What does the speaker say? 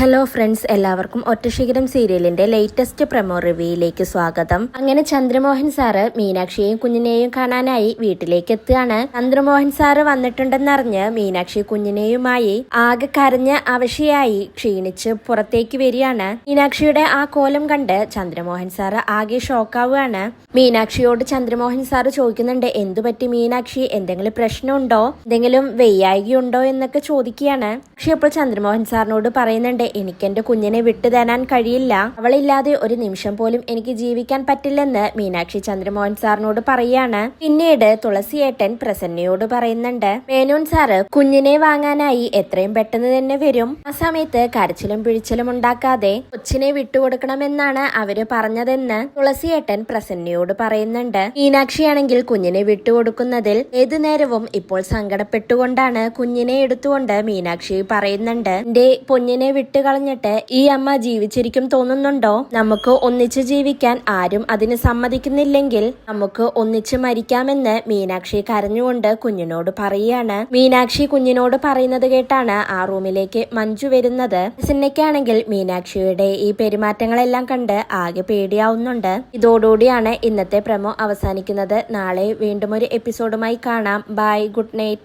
Hello friends, എല്ലാവർക്കും ഒറ്റശിഖരം സീരിയലിന്റെ latest promo റിവ്യൂയിലേക്ക് സ്വാഗതം. അങ്ങനെ ചന്ദ്രമോഹൻ സാറ് മീനാക്ഷിയെയും കുഞ്ഞിനെയും കാണാനായി വീട്ടിലേക്ക് എത്തുകയാണ്. ചന്ദ്രമോഹൻ സാറ് വന്നിട്ടുണ്ടെന്നറിഞ്ഞ് മീനാക്ഷി കുഞ്ഞിനെയുമായി ആകെ കരഞ്ഞ് അവശയായി ക്ഷീണിച്ച് പുറത്തേക്ക് വരികയാണ്. മീനാക്ഷിയുടെ ആ കോലം കണ്ട് ചന്ദ്രമോഹൻ സാറ് ആകെ ഷോക്കാവുകയാണ്. മീനാക്ഷിയോട് ചന്ദ്രമോഹൻ സാറ് ചോദിക്കുന്നുണ്ട്, എന്തുപറ്റി മീനാക്ഷി, എന്തെങ്കിലും പ്രശ്നമുണ്ടോ, എന്തെങ്കിലും വെയ്യായികയുണ്ടോ എന്നൊക്കെ ചോദിക്കുകയാണ്. പക്ഷെ അപ്പോൾ ചന്ദ്രമോഹൻ സാറിനോട് പറയുന്നുണ്ട്, എനിക്ക് എന്റെ കുഞ്ഞിനെ വിട്ടുതരാൻ കഴിയില്ല, അവളില്ലാതെ ഒരു നിമിഷം പോലും എനിക്ക് ജീവിക്കാൻ പറ്റില്ലെന്ന് മീനാക്ഷി ചന്ദ്രമോഹൻ സാറിനോട് പറയാണ്. പിന്നീട് തുളസിയേട്ടൻ പ്രസന്നയോട് പറയുന്നുണ്ട്, മേനോൻ സാറ് കുഞ്ഞിനെ വാങ്ങാനായി എത്രയും പെട്ടെന്ന് തന്നെ വരും. ആ സമയത്ത് കരച്ചിലും പിഴിച്ചിലും ഉണ്ടാക്കാതെ കൊച്ചിനെ വിട്ടുകൊടുക്കണമെന്നാണ് അവര് പറഞ്ഞതെന്ന് തുളസിയേട്ടൻ പ്രസന്നയോട് പറയുന്നുണ്ട്. മീനാക്ഷിയാണെങ്കിൽ കുഞ്ഞിനെ വിട്ടുകൊടുക്കുന്നതിൽ ഏതു നേരവും ഇപ്പോൾ സങ്കടപ്പെട്ടുകൊണ്ടാണ് കുഞ്ഞിനെ എടുത്തുകൊണ്ട് മീനാക്ഷി പറയുന്നുണ്ട്, എന്റെ പൊന്നിനെ വിട്ടുകളഞ്ഞിട്ട് ഈ അമ്മ ജീവിച്ചിരിക്കും തോന്നുന്നുണ്ടോ? നമുക്ക് ഒന്നിച്ച് ജീവിക്കാൻ ആരും അതിന് സമ്മതിക്കുന്നില്ലെങ്കിൽ നമുക്ക് ഒന്നിച്ച് മരിക്കാമെന്ന് മീനാക്ഷി കരഞ്ഞുകൊണ്ട് കുഞ്ഞിനോട് പറയുകയാണ്. മീനാക്ഷി കുഞ്ഞിനോട് പറയുന്നത് കേട്ടാണ് ആ റൂമിലേക്ക് മഞ്ജു വരുന്നത്. സിന്നയ്ക്കാണെങ്കിൽ മീനാക്ഷിയുടെ ഈ പെരുമാറ്റങ്ങളെല്ലാം കണ്ട് ആകെ പേടിയാവുന്നുണ്ട്. ഇതോടുകൂടിയാണ് ഇന്നത്തെ പ്രമോ അവസാനിക്കുന്നത്. നാളെ വീണ്ടും ഒരു എപ്പിസോഡുമായി കാണാം. Bye, good night.